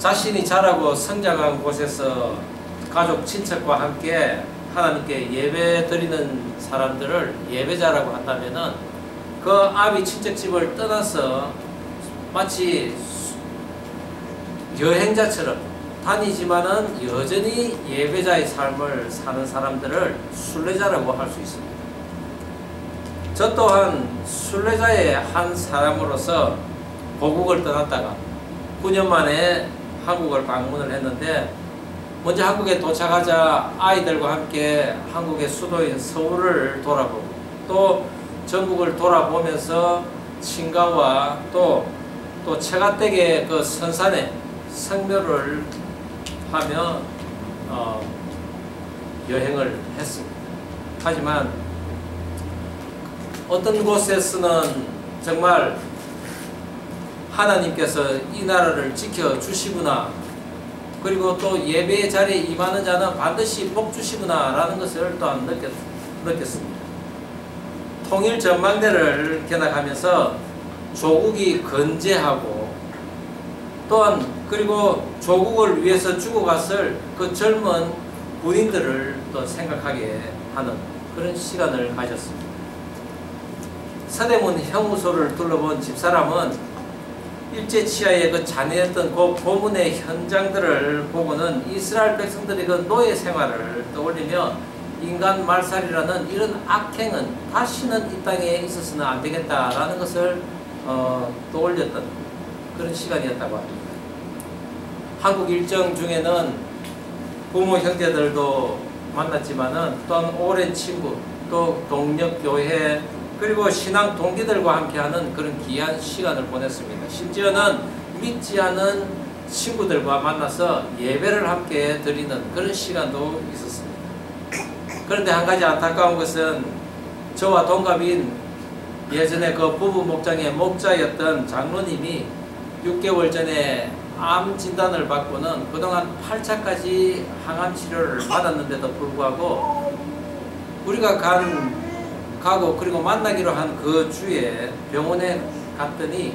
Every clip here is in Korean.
자신이 자라고 성장한 곳에서 가족, 친척과 함께 하나님께 예배 드리는 사람들을 예배자라고 한다면은 그 아비 친척집을 떠나서 마치 여행자처럼 다니지만은 여전히 예배자의 삶을 사는 사람들을 순례자라고 할 수 있습니다. 저 또한 순례자의 한 사람으로서 고국을 떠났다가 9년 만에 한국을 방문을 했는데, 먼저 한국에 도착하자 아이들과 함께 한국의 수도인 서울을 돌아보고 또 전국을 돌아보면서 친가와 또 처가댁의 그 선산에 성묘를 하며 여행을 했습니다. 하지만 어떤 곳에서는 정말 하나님께서 이 나라를 지켜주시구나, 그리고 또 예배의 자리에 임하는 자는 반드시 복 주시구나 라는 것을 또한 느꼈습니다. 통일 전망대를 견학하면서 조국이 건재하고 또한 그리고 조국을 위해서 죽어갔을 그 젊은 군인들을 또 생각하게 하는 그런 시간을 가졌습니다. 서대문 형무소를 둘러본 집사람은 일제치하의 그 잔인했던 그 고문의 현장들을 보고는 이스라엘 백성들의 그 노예 생활을 떠올리며 인간 말살이라는 이런 악행은 다시는 이 땅에 있어서는 안 되겠다라는 것을 떠올렸던 그런 시간이었다고 합니다. 한국 일정 중에는 부모 형제들도 만났지만은 또한 오랜 친구, 또 동력 교회, 그리고 신앙 동기들과 함께하는 그런 귀한 시간을 보냈습니다. 심지어는 믿지 않은 친구들과 만나서 예배를 함께 드리는 그런 시간도 있었습니다. 그런데 한 가지 안타까운 것은 저와 동갑인 예전에 그 부부 목장의 목자였던 장로님이 6개월 전에 암 진단을 받고는 그동안 8차까지 항암 치료를 받았는데도 불구하고 우리가 가고 그리고 만나기로 한 그 주에 병원에 갔더니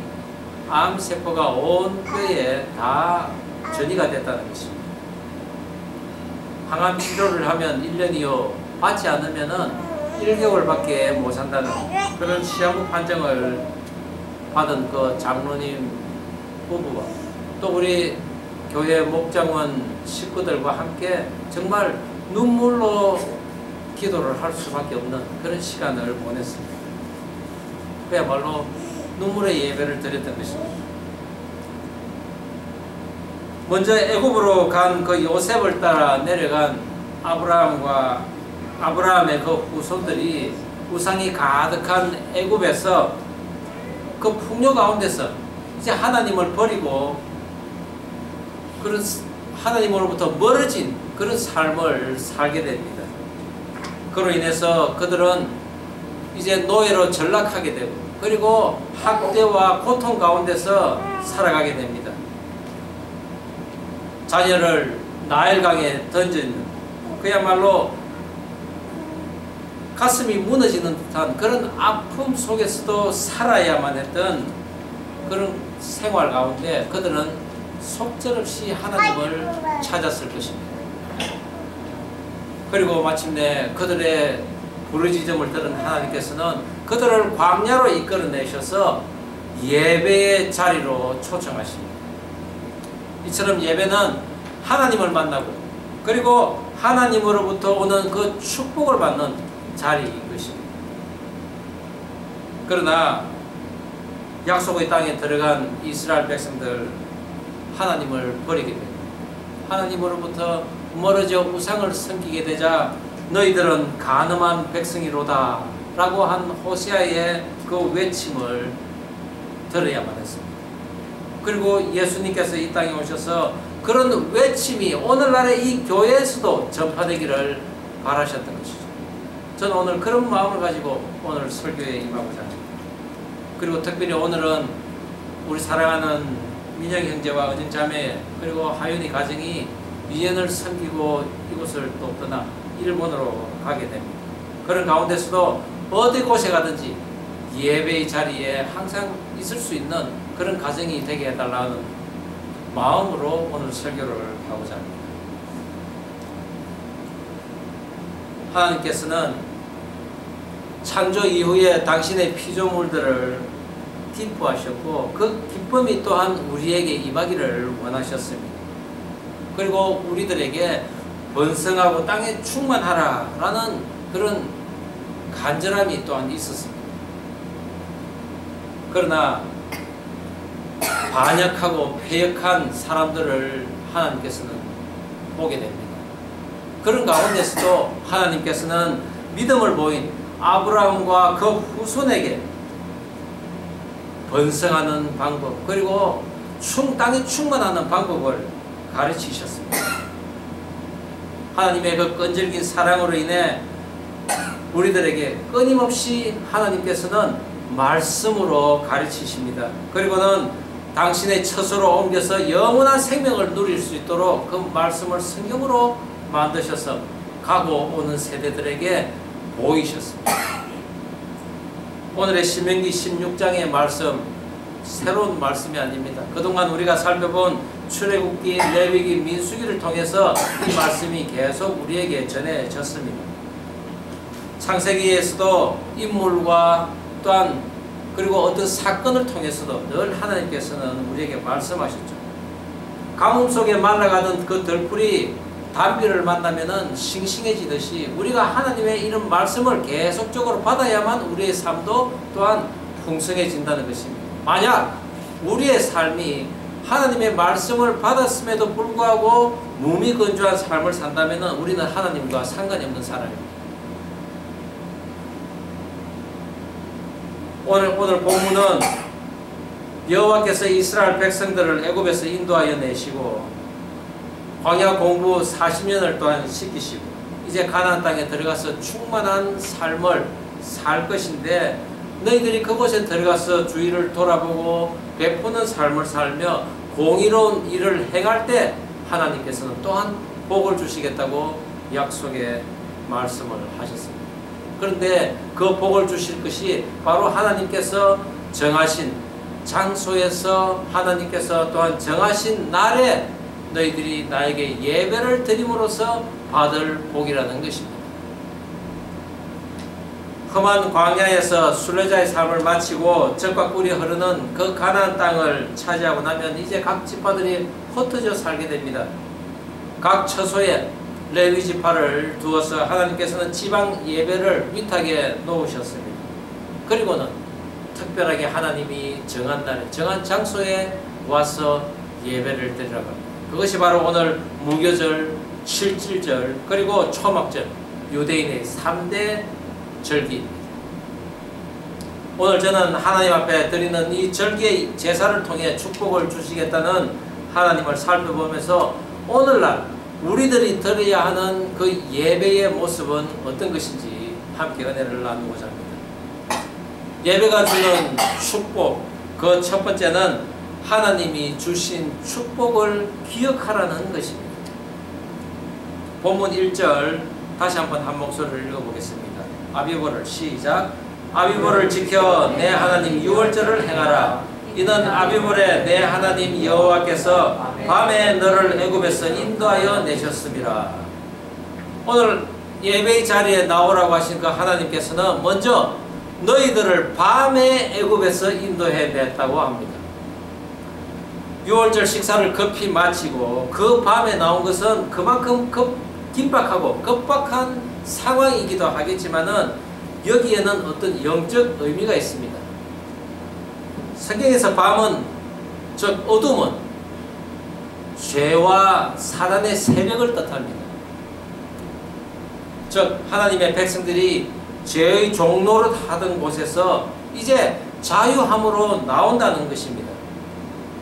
암세포가 온 뼈에 다 전이가 됐다는 것입니다. 항암 치료를 하면 1년이요, 받지 않으면은 1개월밖에 못 산다는 그런 시한부 판정을 받은 그 장로님 부부와 또 우리 교회 목장원 식구들과 함께 정말 눈물로 기도를 할 수밖에 없는 그런 시간을 보냈습니다. 그야말로 눈물의 예배를 드렸던 것입니다. 먼저 애굽으로 간 그 요셉을 따라 내려간 아브라함의 그 후손들이 우상이 가득한 애굽에서 그 풍요 가운데서 이제 하나님을 버리고 그런 하나님으로부터 멀어진 그런 삶을 살게 됩니다. 그로 인해서 그들은 이제 노예로 전락하게 되고 그리고 학대와 고통 가운데서 살아가게 됩니다. 자녀를 나일강에 던져있는 그야말로 가슴이 무너지는 듯한 그런 아픔 속에서도 살아야만 했던 그런 생활 가운데 그들은 속절없이 하나님을 찾았을 것입니다. 그리고 마침내 그들의 부르짖음을 들은 하나님께서는 그들을 광야로 이끌어내셔서 예배의 자리로 초청하십니다. 이처럼 예배는 하나님을 만나고 그리고 하나님으로부터 오는 그 축복을 받는 자리인 것입니다. 그러나 약속의 땅에 들어간 이스라엘 백성들 하나님을 버리게 됩니다. 하나님으로부터 멀어져 우상을 섬기게 되자 너희들은 간음한 백성이로다 라고 한 호세아의 그 외침을 들어야만 했습니다. 그리고 예수님께서 이 땅에 오셔서 그런 외침이 오늘날의 이 교회에서도 전파되기를 바라셨던 것이죠. 저는 오늘 그런 마음을 가지고 오늘 설교에 임하고자 합니다. 그리고 특별히 오늘은 우리 사랑하는 민영 형제와 은영 자매 그리고 하윤이 가정이 유엔을 섬기고 이곳을 또 떠나 일본으로 가게 됩니다. 그런 가운데서도 어디 곳에 가든지 예배의 자리에 항상 있을 수 있는 그런 가정이 되게 해달라는 마음으로 오늘 설교를 하고자 합니다. 하나님께서는 창조 이후에 당신의 피조물들을 기뻐하셨고 그 기쁨이 또한 우리에게 임하기를 원하셨습니다. 그리고 우리들에게 번성하고 땅에 충만하라 라는 그런 간절함이 또한 있었습니다. 그러나 반역하고 패역한 사람들을 하나님께서는 보게 됩니다. 그런 가운데서도 하나님께서는 믿음을 보인 아브라함과 그 후손에게 번성하는 방법, 그리고 땅이 충만하는 방법을 가르치셨습니다. 하나님의 그 끈질긴 사랑으로 인해 우리들에게 끊임없이 하나님께서는 말씀으로 가르치십니다. 그리고는 당신의 처소로 옮겨서 영원한 생명을 누릴 수 있도록 그 말씀을 성경으로 만드셔서 가고 오는 세대들에게 보이셨습니다. 오늘의 신명기 16장의 말씀, 새로운 말씀이 아닙니다. 그동안 우리가 살펴본 출애굽기, 레위기, 민수기를 통해서 이 말씀이 계속 우리에게 전해졌습니다. 창세기에서도 인물과 또한 그리고 어떤 사건을 통해서도 늘 하나님께서는 우리에게 말씀하셨죠. 가뭄 속에 말라가던 그 들풀이 단비를 만나면은 싱싱해지듯이 우리가 하나님의 이런 말씀을 계속적으로 받아야만 우리의 삶도 또한 풍성해진다는 것입니다. 만약 우리의 삶이 하나님의 말씀을 받았음에도 불구하고 무미건조한 삶을 산다면은 우리는 하나님과 상관이 없는 사람입니다. 오늘 본문은 여호와께서 이스라엘 백성들을 애굽에서 인도하여 내시고 광야 공부 40년을 또한 시키시고 이제 가나안 땅에 들어가서 충만한 삶을 살 것인데 너희들이 그곳에 들어가서 주위를 돌아보고 베푸는 삶을 살며 공의로운 일을 행할 때 하나님께서는 또한 복을 주시겠다고 약속의 말씀을 하셨습니다. 그런데 그 복을 주실 것이 바로 하나님께서 정하신 장소에서 하나님께서 또한 정하신 날에 너희들이 나에게 예배를 드림으로써 받을 복이라는 것입니다. 험한 광야에서 순례자의 삶을 마치고 젖과 꿀이 흐르는 그 가나안 땅을 차지하고 나면 이제 각 지파들이 흩어져 살게 됩니다. 각 처소에 레위 지파를 두어서 하나님께서는 지방 예배를 위탁에 놓으셨습니다. 그리고는 특별하게 하나님이 정한 날에 정한 장소에 와서 예배를 드리라고 합니다. 그것이 바로 오늘 무교절, 칠칠절, 그리고 초막절, 유대인의 3대 절기입니다. 오늘 저는 하나님 앞에 드리는 이 절기의 제사를 통해 축복을 주시겠다는 하나님을 살펴보면서 오늘날 우리들이 드려야 하는 그 예배의 모습은 어떤 것인지 함께 은혜를 나누고자 합니다. 예배가 주는 축복, 그 첫 번째는 하나님이 주신 축복을 기억하라는 것입니다. 본문 1절 다시 한번 한 목소리를 읽어보겠습니다. 아비보를 시작. 아비보를 지켜 내 하나님 유월절을 행하라. 이는 아비보레 내 하나님 여호와께서 밤에 너를 애굽에서 인도하여 내셨음이라. 오늘 예배의 자리에 나오라고 하신 그 하나님께서는 먼저 너희들을 밤에 애굽에서 인도해 냈다고 합니다. 유월절 식사를 급히 마치고 그 밤에 나온 것은 그만큼 긴박하고 급박한 상황이기도 하겠지만은 여기에는 어떤 영적 의미가 있습니다. 성경에서 밤은, 즉 어둠은 죄와 사단의 세력을 뜻합니다. 즉 하나님의 백성들이 죄의 종노릇 하던 곳에서 이제 자유함으로 나온다는 것입니다.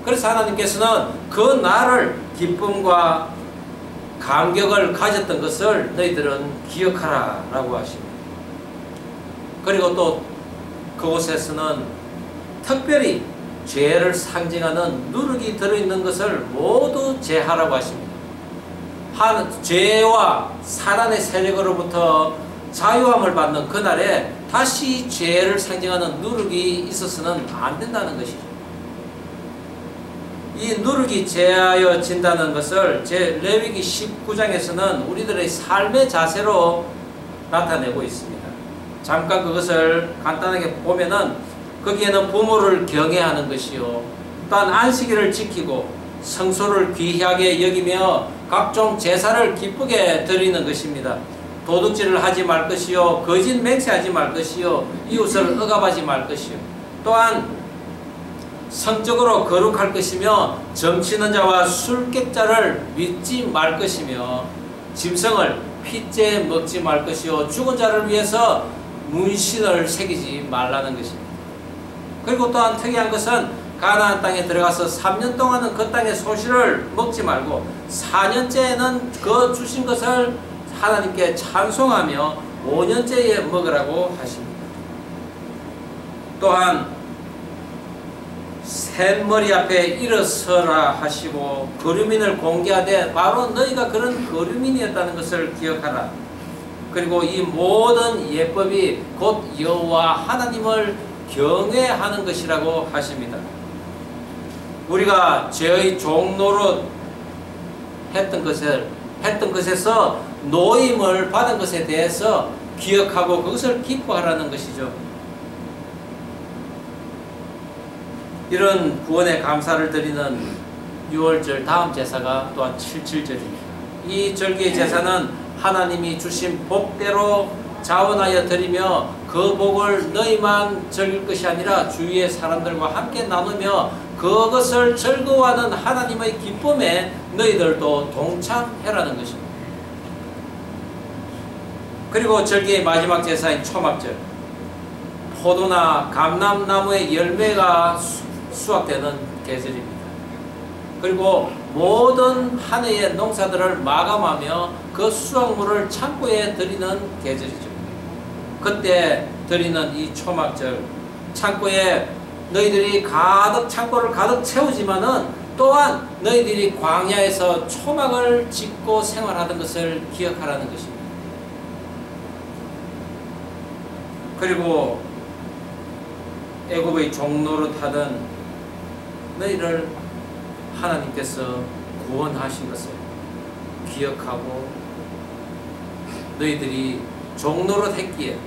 그래서 하나님께서는 그 날을 기쁨과 감격을 가졌던 것을 너희들은 기억하라 라고 하십니다. 그리고 또 그곳에서는 특별히 죄를 상징하는 누룩이 들어있는 것을 모두 제하라고 하십니다. 죄와 사단의 세력으로부터 자유함을 받는 그날에 다시 죄를 상징하는 누룩이 있어서는 안 된다는 것이죠. 이 누룩이 제하여진다는 것을 제 레위기 19장에서는 우리들의 삶의 자세로 나타내고 있습니다. 잠깐 그것을 간단하게 보면은 거기에는 부모를 경외하는 것이요, 또한 안식일을 지키고 성소를 귀하게 여기며 각종 제사를 기쁘게 드리는 것입니다. 도둑질을 하지 말 것이요, 거짓 맹세하지 말 것이요, 이웃을 억압하지 말 것이요, 또한 성적으로 거룩할 것이며 점치는 자와 술객자를 믿지 말 것이며 짐승을 핏째 먹지 말 것이요, 죽은 자를 위해서 문신을 새기지 말라는 것입니다. 그리고 또한 특이한 것은 가나안 땅에 들어가서 3년 동안은 그 땅의 소실을 먹지 말고 4년째에는 그 주신 것을 하나님께 찬송하며 5년째에 먹으라고 하십니다. 또한 샘머리 앞에 일어서라 하시고 거류민을 공개하되 바로 너희가 그런 거류민이었다는 것을 기억하라. 그리고 이 모든 예법이 곧 여호와 하나님을 경외하는 것이라고 하십니다. 우리가 죄의 종노릇 했던 것에서 노임을 받은 것에 대해서 기억하고 그것을 기뻐하라는 것이죠. 이런 구원의 감사를 드리는 6월절 다음 제사가 또한 77절입니다. 이 절기의 제사는 하나님이 주신 복대로 자원하여 드리며 그 복을 너희만 즐길 것이 아니라 주위의 사람들과 함께 나누며 그것을 즐거워하는 하나님의 기쁨에 너희들도 동참해라는 것입니다. 그리고 절기의 마지막 제사인 초막절, 포도나 감람나무의 열매가 수확되는 계절입니다. 그리고 모든 한 해의 농사들을 마감하며 그 수확물을 창고에 드리는 계절이죠. 그때 드리는 이 초막절, 창고에 너희들이 창고를 가득 채우지만은 또한 너희들이 광야에서 초막을 짓고 생활하던 것을 기억하라는 것입니다. 그리고 애굽의 종노릇 하던 너희를 하나님께서 구원하신 것을 기억하고 너희들이 종노릇 했기에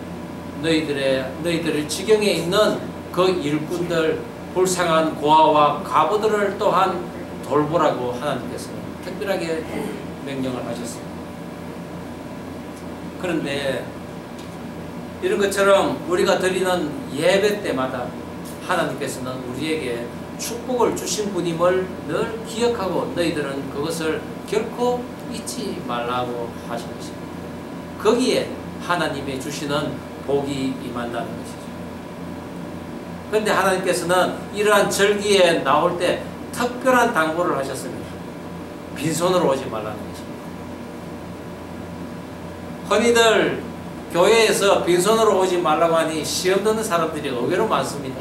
너희들의 지경에 있는 그 일꾼들, 불쌍한 고아와 과부들을 또한 돌보라고 하나님께서 특별하게 명령을 하셨습니다. 그런데 이런 것처럼 우리가 드리는 예배 때마다 하나님께서는 우리에게 축복을 주신 분임을 늘 기억하고 너희들은 그것을 결코 잊지 말라고 하신 것입니다. 거기에 하나님이 주시는 복이 임한다는 것이죠. 그런데 하나님께서는 이러한 절기에 나올 때 특별한 당부를 하셨습니다. 빈손으로 오지 말라는 것입니다. 흔히들 교회에서 빈손으로 오지 말라고 하니 시험 듣는 사람들이 의외로 많습니다.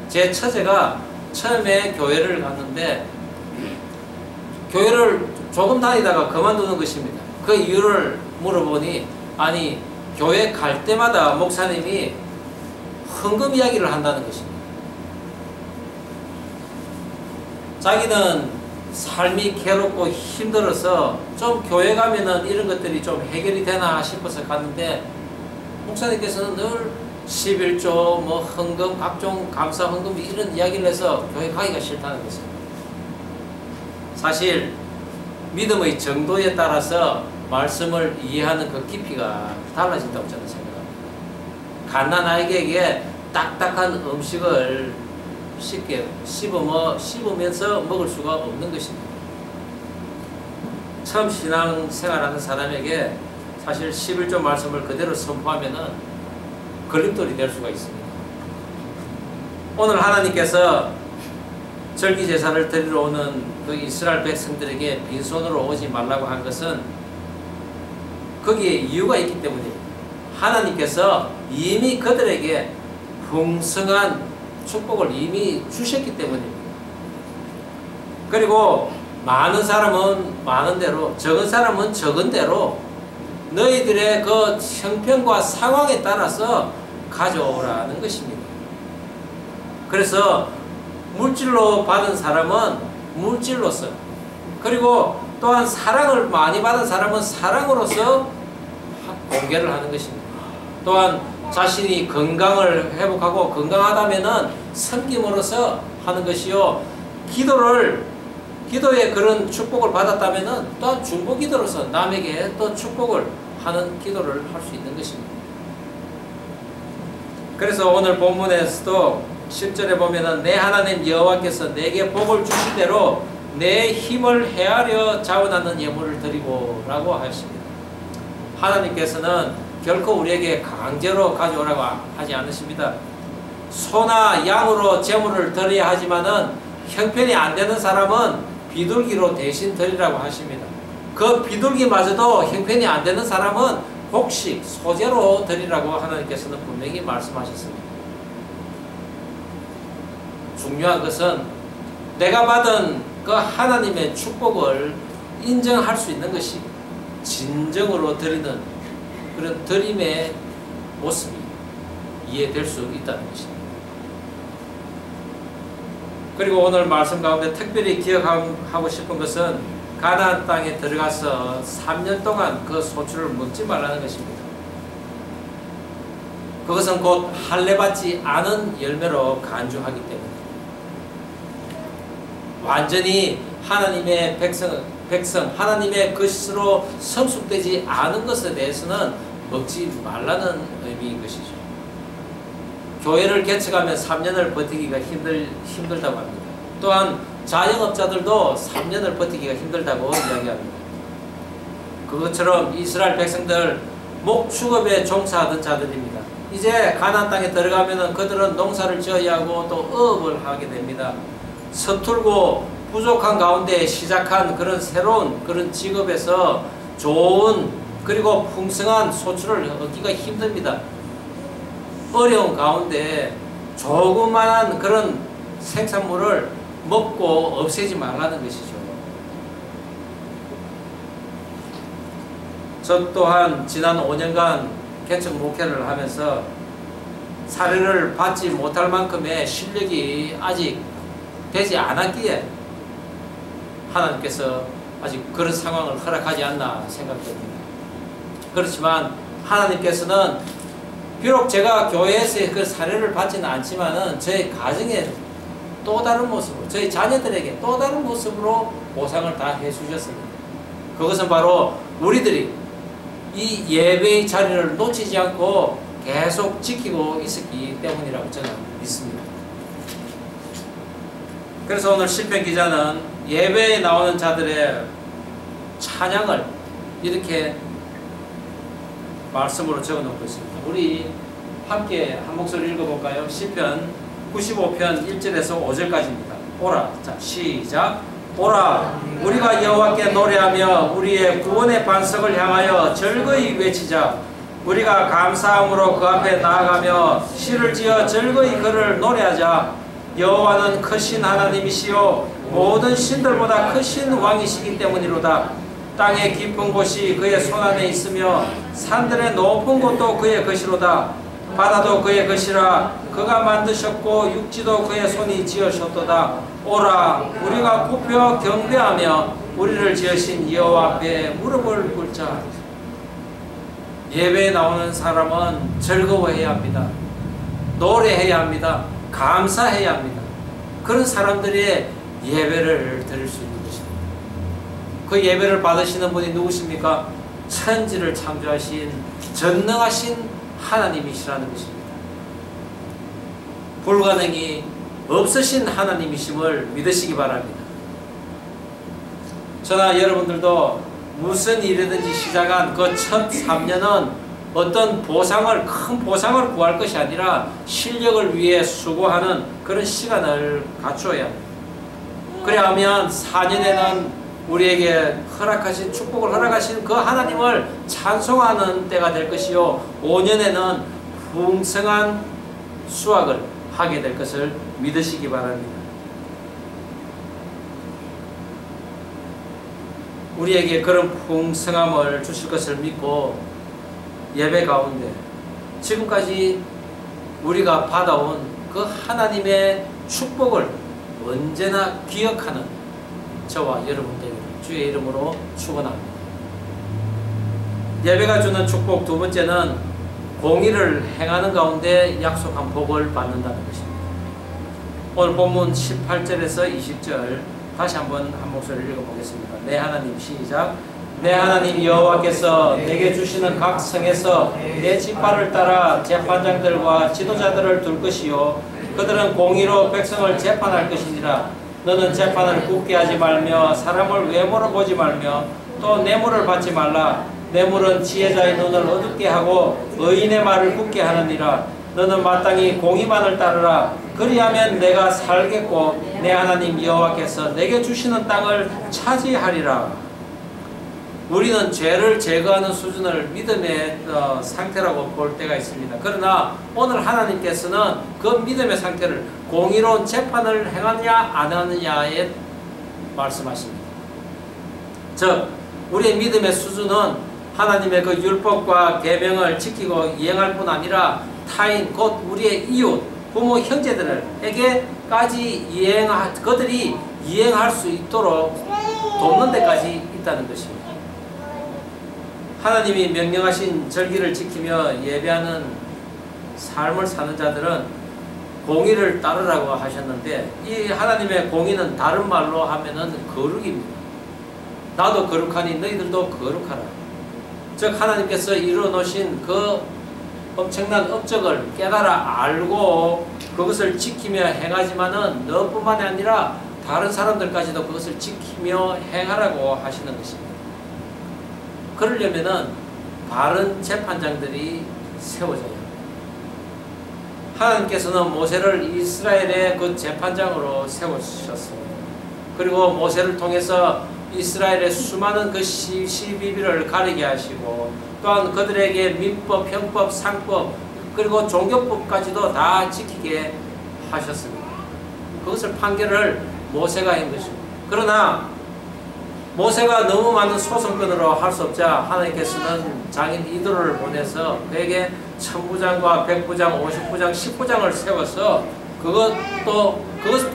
제 처제가 처음에 교회를 갔는데 교회를 조금 다니다가 그만두는 것입니다. 그 이유를 물어보니 아니 교회 갈 때마다 목사님이 헌금 이야기를 한다는 것입니다. 자기는 삶이 괴롭고 힘들어서 좀 교회 가면은 이런 것들이 좀 해결이 되나 싶어서 갔는데 목사님께서는 늘 11조 뭐 헌금 각종 감사 헌금 이런 이야기를 해서 교회 가기가 싫다는 것입니다. 사실 믿음의 정도에 따라서 말씀을 이해하는 그 깊이가 달라진다고 저는 생각합니다. 갓난아이에게 딱딱한 음식을 쉽게 씹으면서 먹을 수가 없는 것입니다. 처음 신앙생활하는 사람에게 사실 11조 말씀을 그대로 선포하면은 걸림돌이 될 수가 있습니다. 오늘 하나님께서 절기 제사를 드리러 오는 그 이스라엘 백성들에게 빈손으로 오지 말라고 한 것은 거기에 이유가 있기 때문입니다. 하나님께서 이미 그들에게 풍성한 축복을 이미 주셨기 때문입니다. 그리고 많은 사람은 많은 대로, 적은 사람은 적은 대로 너희들의 그 형편과 상황에 따라서 가져오라는 것입니다. 그래서 물질로 받은 사람은 물질로서, 그리고 또한 사랑을 많이 받은 사람은 사랑으로서 공개를 하는 것입니다. 또한 자신이 건강을 회복하고 건강하다면은 섬김으로써 하는 것이요, 기도의 그런 축복을 받았다면은 또한 중보 기도로서 남에게 또 축복을 하는 기도를 할 수 있는 것입니다. 그래서 오늘 본문에서도 10절에 보면은 내 하나님 여호와께서 내게 복을 주시대로 내 힘을 헤아려 자원하는 예물을 드리고 라고 하십니다. 하나님께서는 결코 우리에게 강제로 가져오라고 하지 않으십니다. 소나 양으로 제물을 드려야 하지만은 형편이 안 되는 사람은 비둘기로 대신 드리라고 하십니다. 그 비둘기마저도 형편이 안 되는 사람은 곡식, 소재로 드리라고 하나님께서는 분명히 말씀하셨습니다. 중요한 것은 내가 받은 그 하나님의 축복을 인정할 수 있는 것이 진정으로 드리는 그런 드림의 모습이 이해될 수 있다는 것입니다. 그리고 오늘 말씀 가운데 특별히 기억하고 싶은 것은 가나안 땅에 들어가서 3년 동안 그 소출을 먹지 말라는 것입니다. 그것은 곧 할례받지 않은 열매로 간주하기 때문에 완전히 하나님의 백성 하나님의 것으로 성숙되지 않은 것에 대해서는 먹지 말라는 의미인 것이죠. 교회를 개척하면 3년을 버티기가 힘들다고 합니다. 또한 자영업자들도 3년을 버티기가 힘들다고 이야기합니다. 그것처럼 이스라엘 백성들 목축업에 종사하던 자들입니다. 이제 가나안 땅에 들어가면 그들은 농사를 지어야 하고 또 어업을 하게 됩니다. 서툴고 부족한 가운데 시작한 그런 새로운 그런 직업에서 좋은 그리고 풍성한 소출을 얻기가 힘듭니다. 어려운 가운데 조그마한 그런 생산물을 먹고 없애지 말라는 것이죠. 저 또한 지난 5년간 개척 목회를 하면서 사례를 받지 못할 만큼의 실력이 아직 되지 않았기에 하나님께서 아직 그런 상황을 허락하지 않나 생각됩니다. 그렇지만 하나님께서는 비록 제가 교회에서 그 사례를 받지는 않지만은 저희 가정에 또 다른 모습으로, 저희 자녀들에게 또 다른 모습으로 보상을 다 해주셨습니다. 그것은 바로 우리들이 이 예배의 자리를 놓치지 않고 계속 지키고 있었기 때문이라고 저는 믿습니다. 그래서 오늘 시편 기자는 예배에 나오는 자들의 찬양을 이렇게 말씀으로 적어놓고 있습니다. 우리 함께 한 목소리 읽어볼까요? 시편 95편 1절에서 5절까지입니다. 오라. 자, 시작. 오라. 우리가 여호와께 노래하며 우리의 구원의 반석을 향하여 즐거이 외치자. 우리가 감사함으로 그 앞에 나아가며 시를 지어 즐거이 그를 노래하자. 여호와는 크신 하나님이시요 모든 신들보다 크신 왕이시기 때문이로다. 땅의 깊은 곳이 그의 손안에 있으며 산들의 높은 곳도 그의 것이로다. 바다도 그의 것이라. 그가 만드셨고 육지도 그의 손이 지으셨도다. 오라. 우리가 굽혀 경배하며 우리를 지으신 여호와 앞에 무릎을 꿇자. 예배에 나오는 사람은 즐거워해야 합니다. 노래해야 합니다. 감사해야 합니다. 그런 사람들의 예배를 드릴 수 있는 것입니다. 그 예배를 받으시는 분이 누구십니까? 천지를 창조하신 전능하신 하나님이시라는 것입니다. 불가능이 없으신 하나님이심을 믿으시기 바랍니다. 저나 여러분들도 무슨 일이든지 시작한 그 첫 3년은 어떤 큰 보상을 구할 것이 아니라 실력을 위해 수고하는 그런 시간을 갖추어야 합니다. 그래야하면 4년에는 우리에게 허락하신 축복을 허락하신 그 하나님을 찬송하는 때가 될 것이요 5년에는 풍성한 수확을 하게 될 것을 믿으시기 바랍니다. 우리에게 그런 풍성함을 주실 것을 믿고 예배 가운데 지금까지 우리가 받아온 그 하나님의 축복을 언제나 기억하는 저와 여러분 되기를 주의 이름으로 축원합니다. 예배가 주는 축복 두 번째는 공의를 행하는 가운데 약속한 복을 받는다는 것입니다. 오늘 본문 18절에서 20절 다시 한번 한 목소리를 읽어보겠습니다. 내 하나님 시작. 내 하나님 여호와께서 내게 주시는 각 성에서 내 지파를 따라 재판장들과 지도자들을 둘 것이요 그들은 공의로 백성을 재판할 것이니라. 너는 재판을 굳게 하지 말며 사람을 외모로 보지 말며 또 뇌물을 받지 말라. 뇌물은 지혜자의 눈을 어둡게 하고 의인의 말을 굳게 하느니라. 너는 마땅히 공의만을 따르라. 그리하면 내가 살겠고 내 하나님 여호와께서 내게 주시는 땅을 차지하리라. 우리는 죄를 제거하는 수준을 믿음의 상태라고 볼 때가 있습니다. 그러나 오늘 하나님께서는 그 믿음의 상태를 공의로운 재판을 행하느냐 안 하느냐에 말씀하십니다. 즉 우리의 믿음의 수준은 하나님의 그 율법과 계명을 지키고 이행할 뿐 아니라 타인 곧 우리의 이웃, 부모, 형제들에게까지 그들이 이행할 수 있도록 돕는 데까지 있다는 것입니다. 하나님이 명령하신 절기를 지키며 예배하는 삶을 사는 자들은 공의를 따르라고 하셨는데 이 하나님의 공의는 다른 말로 하면은 거룩입니다. 나도 거룩하니 너희들도 거룩하라. 즉 하나님께서 이루어 놓으신 그 엄청난 업적을 깨달아 알고 그것을 지키며 행하지만은 너뿐만이 아니라 다른 사람들까지도 그것을 지키며 행하라고 하시는 것입니다. 그러려면은 바른 재판장들이 세워져야 합니다. 하나님께서는 모세를 이스라엘의 그 재판장으로 세우셨습니다. 그리고 모세를 통해서 이스라엘의 수많은 그 시비비를 가리게 하시고 또한 그들에게 민법, 형법, 상법 그리고 종교법까지도 다 지키게 하셨습니다. 그것을 판결을 모세가 한 것입니다. 그러나 모세가 너무 많은 소송권으로 할 수 없자 하나님께서는 장인 이도를 보내서 그에게 천부장과 백부장, 50부장, 10부장을 세워서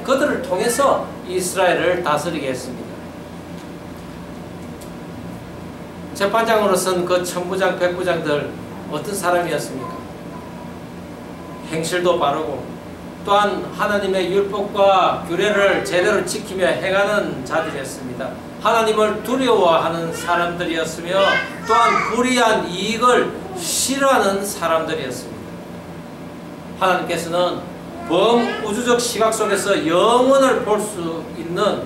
그들을 통해서 이스라엘을 다스리게 했습니다. 재판장으로 선 그 천부장, 백부장들 어떤 사람이었습니까? 행실도 바르고 또한 하나님의 율법과 규례를 제대로 지키며 행하는 자들이었습니다. 하나님을 두려워하는 사람들이었으며 또한 불의한 이익을 싫어하는 사람들이었습니다. 하나님께서는 범우주적 시각 속에서 영원을 볼 수 있는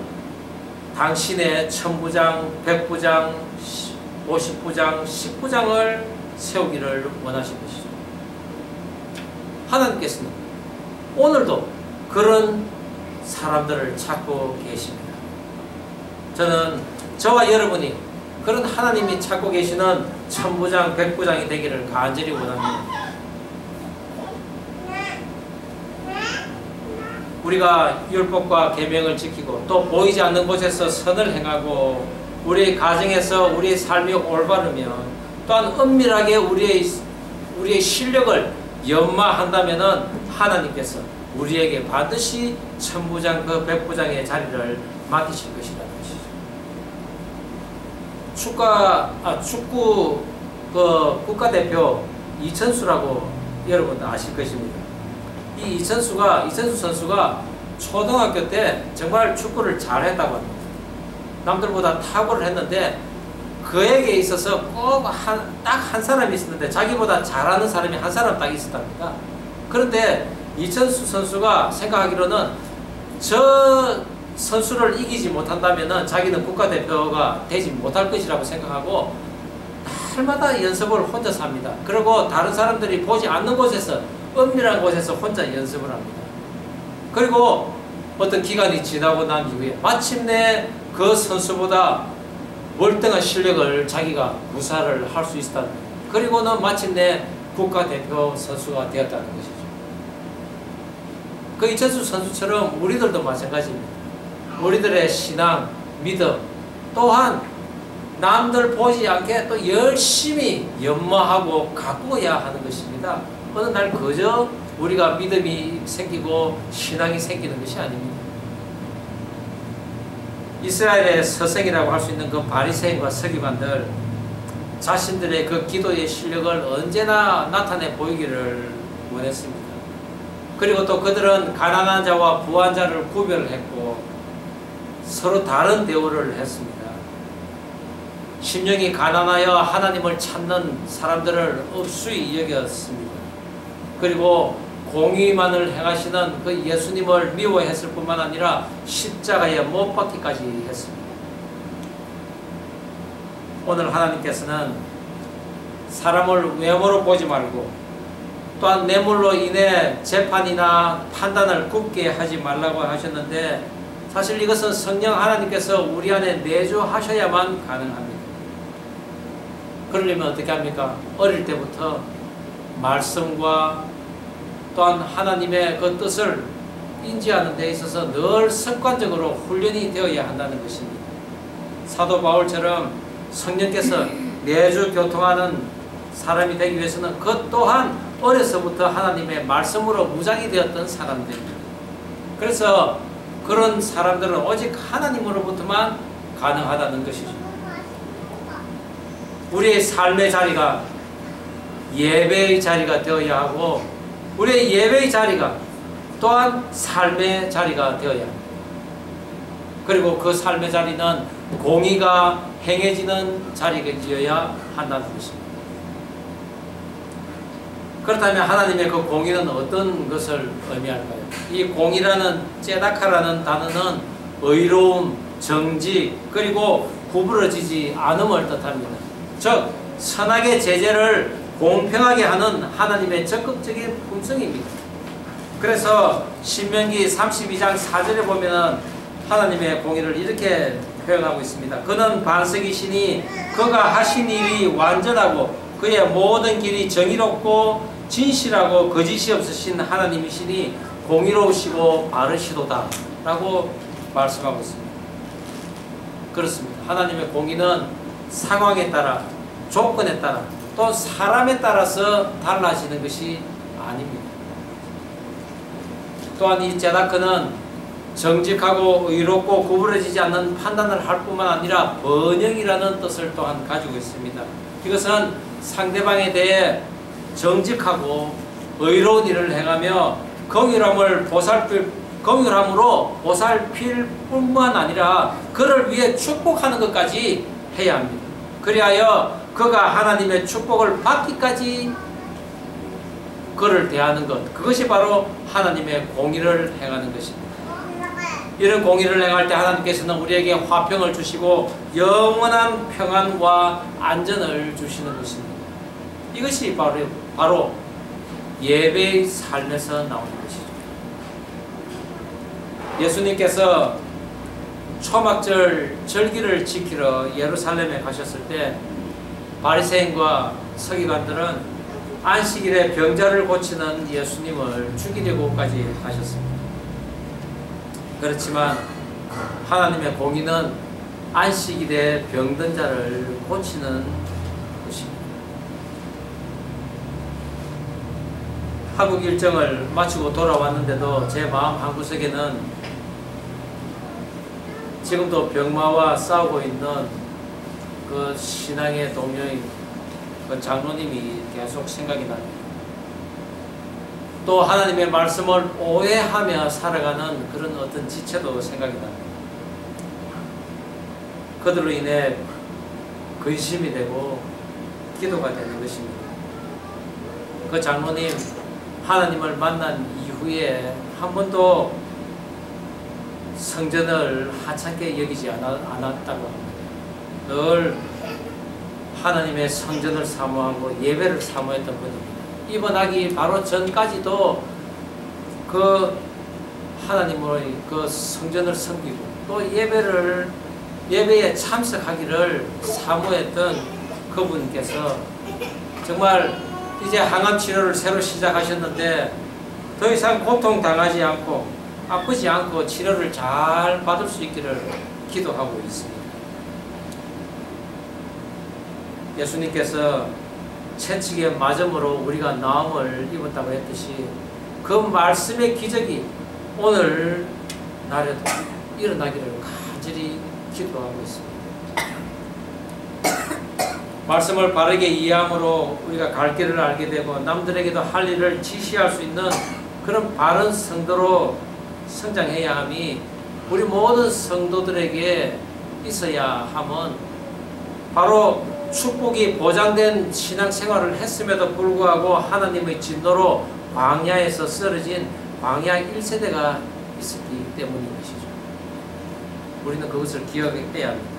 당신의 천부장, 백부장, 50부장, 10부장을 세우기를 원하신 것이죠. 하나님께서는 오늘도 그런 사람들을 찾고 계십니다. 저는 저와 여러분이 그런 하나님이 찾고 계시는 천부장, 백부장이 되기를 간절히 원합니다. 우리가 율법과 계명을 지키고 또 보이지 않는 곳에서 선을 행하고 우리의 가정에서 우리의 삶이 올바르면 또한 은밀하게 우리의 실력을 연마한다면은 하나님께서 우리에게 반드시 천부장 그 백부장의 자리를 맡기실 것이라는 것이죠. 축구 그 국가대표 이천수라고 여러분 아실 것입니다. 이 이천수 선수가 초등학교 때 정말 축구를 잘했다고 합니다. 남들보다 탁월을 했는데 그에게 있어서 꼭 딱 한 사람이 있었는데 자기보다 잘하는 사람이 한 사람 딱 있었답니다. 그런데 이천수 선수가 생각하기로는 저 선수를 이기지 못한다면 자기는 국가대표가 되지 못할 것이라고 생각하고 날마다 연습을 혼자서 합니다. 그리고 다른 사람들이 보지 않는 곳에서 은밀한 곳에서 혼자 연습을 합니다. 그리고 어떤 기간이 지나고 난 이후에 마침내 그 선수보다 월등한 실력을 자기가 구사를 할 수 있었다. 그리고는 마침내 국가대표 선수가 되었다는 것이죠. 그 이천수 선수처럼 우리들도 마찬가지입니다. 우리들의 신앙, 믿음 또한 남들 보지 않게 또 열심히 연마하고 가꾸어야 하는 것입니다. 어느 날 그저 우리가 믿음이 생기고 신앙이 생기는 것이 아닙니다. 이스라엘의 서생이라고 할 수 있는 그 바리새인과 서기관들 자신들의 그 기도의 실력을 언제나 나타내 보이기를 원했습니다. 그리고 또 그들은 가난한 자와 부한 자를 구별했고 서로 다른 대우를 했습니다. 심령이 가난하여 하나님을 찾는 사람들을 업수히 여겼습니다. 그리고 공의만을 행하시는 그 예수님을 미워했을 뿐만 아니라 십자가에 못 박기까지 했습니다. 오늘 하나님께서는 사람을 외모로 보지 말고 또한 뇌물로 인해 재판이나 판단을 굽게 하지 말라고 하셨는데 사실 이것은 성령 하나님께서 우리 안에 내주하셔야만 가능합니다. 그러려면 어떻게 합니까? 어릴 때부터 말씀과 또한 하나님의 그 뜻을 인지하는 데 있어서 늘 습관적으로 훈련이 되어야 한다는 것입니다. 사도 바울처럼 성령께서 매주 교통하는 사람이 되기 위해서는 그 또한 어려서부터 하나님의 말씀으로 무장이 되었던 사람들입니다. 그래서 그런 사람들은 오직 하나님으로부터만 가능하다는 것이죠. 우리의 삶의 자리가 예배의 자리가 되어야 하고 우리의 예배의 자리가 또한 삶의 자리가 되어야 합니다. 그리고 그 삶의 자리는 공의가 행해지는 자리가 되어야 한다는 것입니다. 그렇다면 하나님의 그 공의는 어떤 것을 의미할까요? 이 공의라는 째다카라는 단어는 의로움, 정직, 그리고 구부러지지 않음을 뜻합니다. 즉 선악의 제재를 공평하게 하는 하나님의 적극적인 품성입니다. 그래서 신명기 32장 4절에 보면 하나님의 공의를 이렇게 표현하고 있습니다. 그는 반석이시니 그가 하신 일이 완전하고 그의 모든 길이 정의롭고 진실하고 거짓이 없으신 하나님이시니 공의로우시고 바르시도다 라고 말씀하고 있습니다. 그렇습니다. 하나님의 공의는 상황에 따라 조건에 따라 또 사람에 따라서 달라지는 것이 아닙니다. 또한 이 째다크는 정직하고 의롭고 구부러지지 않는 판단을 할 뿐만 아니라 번영이라는 뜻을 또한 가지고 있습니다. 이것은 상대방에 대해 정직하고 의로운 일을 행하며 긍휼함으로 보살필 뿐만 아니라 그를 위해 축복하는 것까지 해야 합니다. 그리하여 그가 하나님의 축복을 받기까지 그를 대하는 것, 그것이 바로 하나님의 공의를 행하는 것입니다. 이런 공의를 행할 때 하나님께서는 우리에게 화평을 주시고 영원한 평안과 안전을 주시는 것입니다. 이것이 바로 예배의 삶에서 나오는 것이죠. 예수님께서 초막절 절기를 지키러 예루살렘에 가셨을 때 바리새인과 서기관들은 안식일에 병자를 고치는 예수님을 죽이려고까지 하셨습니다. 그렇지만 하나님의 공의는 안식일에 병든 자를 고치는 것입니다. 한국 일정을 마치고 돌아왔는데도 제 마음 한구석에는 지금도 병마와 싸우고 있는 그 신앙의 동료인 그 장로님이 계속 생각이 납니다. 또 하나님의 말씀을 오해하며 살아가는 그런 어떤 지체도 생각이 납니다. 그들로 인해 근심이 되고 기도가 되는 것입니다. 그 장로님 하나님을 만난 이후에 한 번도 성전을 하찮게 여기지 않았다고 합니다. 늘 하나님의 성전을 사모하고 예배를 사모했던 분입니다. 입원하기 바로 전까지도 그 하나님의 그 성전을 섬기고 또 예배에 참석하기를 사모했던 그분께서 정말 이제 항암 치료를 새로 시작하셨는데 더 이상 고통당하지 않고 아프지 않고 치료를 잘 받을 수 있기를 기도하고 있습니다. 예수님께서 채찍에 맞음으로 우리가 나음을 입었다고 했듯이 그 말씀의 기적이 오늘 날에도 일어나기를 간절히 기도하고 있습니다. 말씀을 바르게 이해함으로 우리가 갈 길을 알게 되고 남들에게도 할 일을 지시할 수 있는 그런 바른 성도로 성장해야 함이 우리 모든 성도들에게 있어야 함은 바로 축복이 보장된 신앙생활을 했음에도 불구하고 하나님의 진노로 광야에서 쓰러진 광야 1세대가 있었기 때문인 것이죠. 우리는 그것을 기억해야 합니다.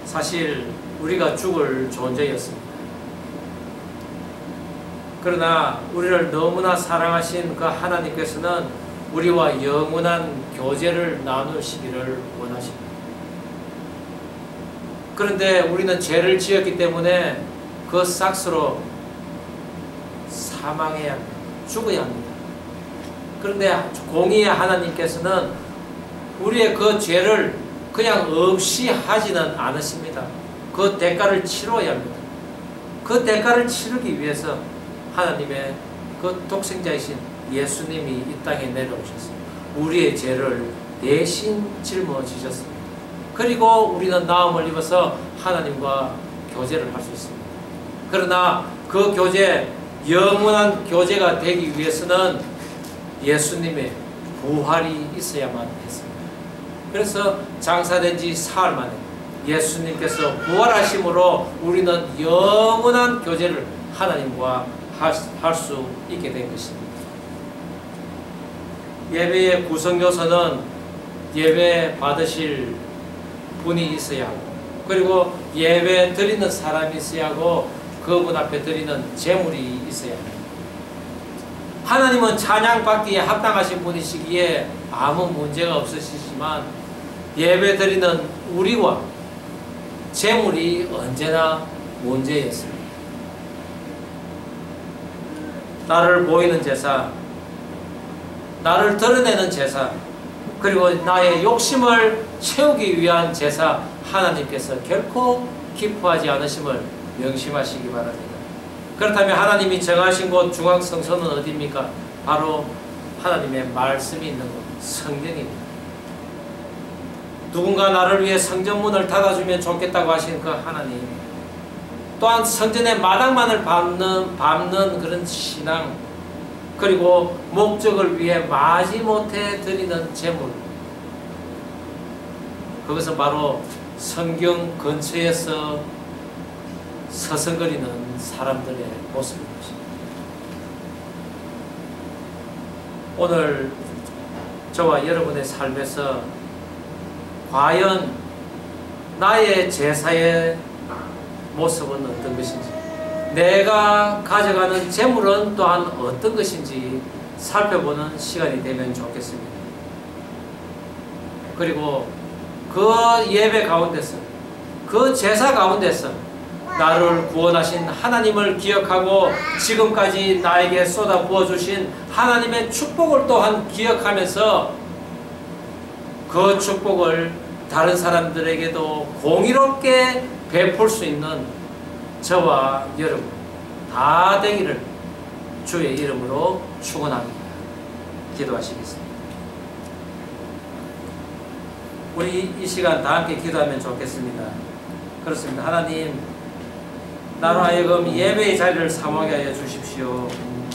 사실 우리가 죽을 존재였습니다. 그러나 우리를 너무나 사랑하신 그 하나님께서는 우리와 영원한 교제를 나누시기를 원하십니다. 그런데 우리는 죄를 지었기 때문에 그 삭스로 사망해야 합니다. 죽어야 합니다. 그런데 공의의 하나님께서는 우리의 그 죄를 그냥 없이 하지는 않으십니다. 그 대가를 치러야 합니다. 그 대가를 치르기 위해서 하나님의 그 독생자이신 예수님이 이 땅에 내려오셨습니다. 우리의 죄를 대신 짊어지셨습니다. 그리고 우리는 나음을 입어서 하나님과 교제를 할 수 있습니다. 그러나 그 교제, 영원한 교제가 되기 위해서는 예수님의 부활이 있어야만 했습니다. 그래서 장사된 지 사흘 만에 예수님께서 부활하심으로 우리는 영원한 교제를 하나님과 할 수 있게 된 것입니다. 예배의 구성 요소는 예배 받으실 분이 있어야 하고, 그리고 예배 드리는 사람이 있어야 하고, 그분 앞에 드리는 제물이 있어야 합니다. 하나님은 찬양받기에 합당하신 분이시기에 아무 문제가 없으시지만 예배 드리는 우리와 제물이 언제나 문제였습니다. 나를 보이는 제사, 나를 드러내는 제사, 그리고 나의 욕심을 채우기 위한 제사, 하나님께서 결코 기뻐하지 않으심을 명심하시기 바랍니다. 그렇다면 하나님이 정하신 곳 중앙성소는 어디입니까? 바로 하나님의 말씀이 있는 곳, 성경입니다. 누군가 나를 위해 성전문을 닫아주면 좋겠다고 하신 그 하나님, 또한 성전의 마당만을 밟는 그런 신앙, 그리고 목적을 위해 마지못해 드리는 제물, 그것은 바로 성경 근처에서 서성거리는 사람들의 모습인 것입니다. 오늘 저와 여러분의 삶에서 과연 나의 제사의 모습은 어떤 것인지, 내가 가져가는 재물은 또한 어떤 것인지 살펴보는 시간이 되면 좋겠습니다. 그리고 그 예배 가운데서, 그 제사 가운데서 나를 구원하신 하나님을 기억하고 지금까지 나에게 쏟아 부어주신 하나님의 축복을 또한 기억하면서 그 축복을 다른 사람들에게도 공의롭게 베풀 수 있는 저와 여러분 다 되기를 주의 이름으로 축원합니다. 기도하시겠습니다. 우리 이 시간 다 함께 기도하면 좋겠습니다. 그렇습니다. 하나님, 나로 하여금 예배의 자리를 사모하게 하여 주십시오.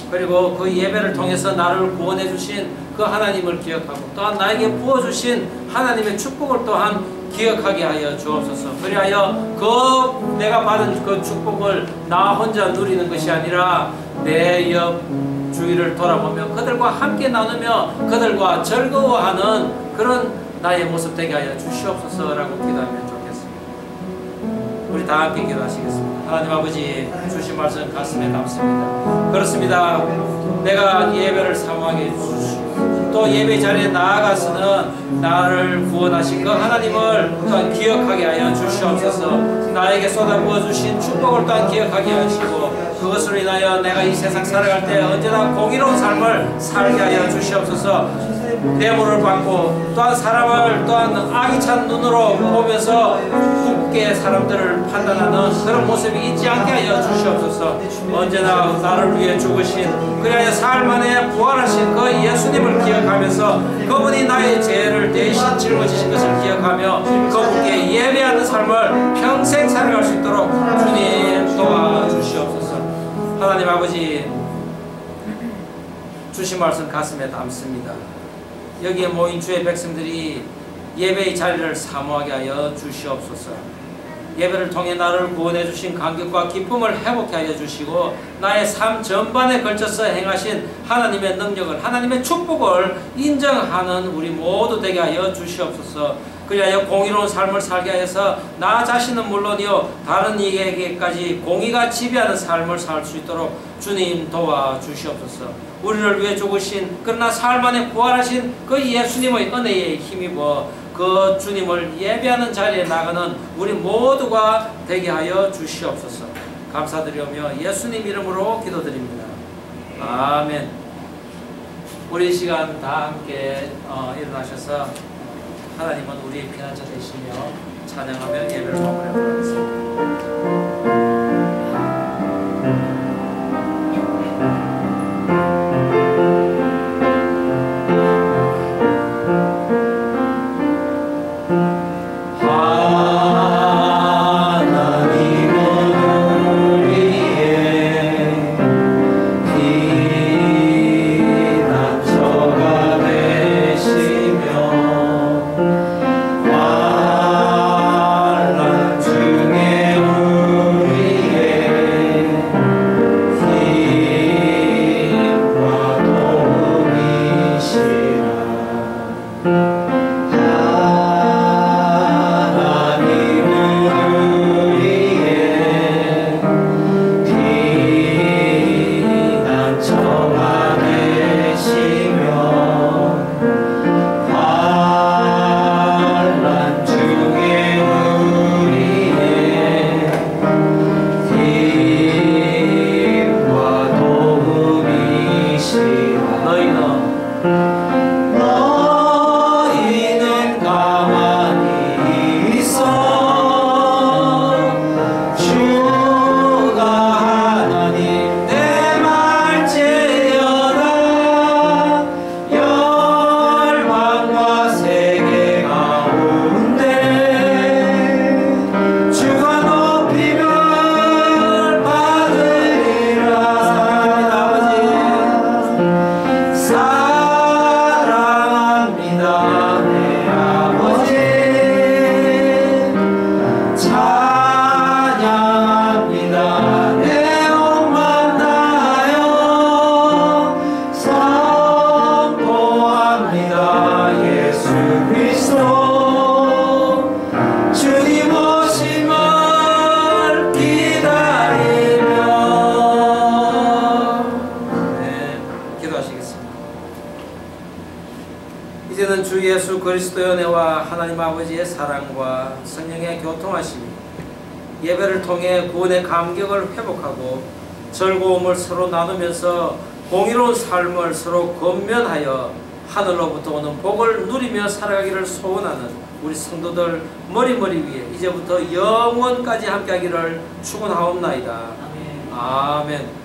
그리고 그 예배를 통해서 나를 구원해 주신 그 하나님을 기억하고, 또한 나에게 부어주신 하나님의 축복을 또한 기억하게 하여 주옵소서. 그리하여 그 내가 받은 그 축복을 나 혼자 누리는 것이 아니라 내 옆 주위를 돌아보며 그들과 함께 나누며 그들과 즐거워하는 그런 나의 모습 되게 하여 주시옵소서라고 기도하면 좋겠습니다. 우리 다 함께 기도하시겠습니다. 하나님 아버지, 주신 말씀 가슴에 담습니다. 그렇습니다. 내가 예배를 사모하게 해주시고 또 예배 자리에 나아가서는 나를 구원하신 그 하나님을 또한 기억하게 하여 주시옵소서. 나에게 쏟아부어 주신 축복을 또한 기억하게 하시고 그것으로 인하여 내가 이 세상 살아갈 때 언제나 공의로운 삶을 살게 하여 주시옵소서. 뇌물을 받고 또한 사람을 또한 악의찬 눈으로 보면서 굳게 사람들을 판단하는 그런 모습이 있지 않게 하여 주시옵소서. 언제나 나를 위해 죽으신 그리하여 사흘 만에 부활하신 그 예수님을 기억하면서 그분이 나의 죄를 대신 짊어지신 것을 기억하며 그분께 예배하는 삶을 평생 살아갈 수 있도록 주님 도와주시옵소서. 하나님 아버지, 주신 말씀 가슴에 담습니다. 여기에 모인 주의 백성들이 예배의 자리를 사모하게 하여 주시옵소서. 예배를 통해 나를 구원해 주신 감격과 기쁨을 회복해 하여 주시고 나의 삶 전반에 걸쳐서 행하신 하나님의 능력을, 하나님의 축복을 인정하는 우리 모두 되게 하여 주시옵소서. 그리하여 공의로운 삶을 살게 하여서 나 자신은 물론이요 다른 이에게까지 공의가 지배하는 삶을 살 수 있도록 주님 도와주시옵소서. 우리를 위해 죽으신 그러나 사흘 만에 부활하신 그 예수님의 은혜에 힘입어 그 주님을 예배하는 자리에 나가는 우리 모두가 되게 하여 주시옵소서. 감사드리며 예수님 이름으로 기도드립니다. 아멘. 우리 이 시간 다 함께 일어나셔서 하나님은 우리의 피난처 되시며 찬양하며 예배를 마무리하도록 하겠습니다. 이제는 주 예수 그리스도의 은혜와 하나님 아버지의 사랑과 성령의 교통하심이 예배를 통해 구원의 감격을 회복하고 즐거움을 서로 나누면서 공의로운 삶을 서로 건면하여 하늘로부터 오는 복을 누리며 살아가기를 소원하는 우리 성도들 머리머리 위에 이제부터 영원까지 함께하기를 축원하옵나이다. 아멘.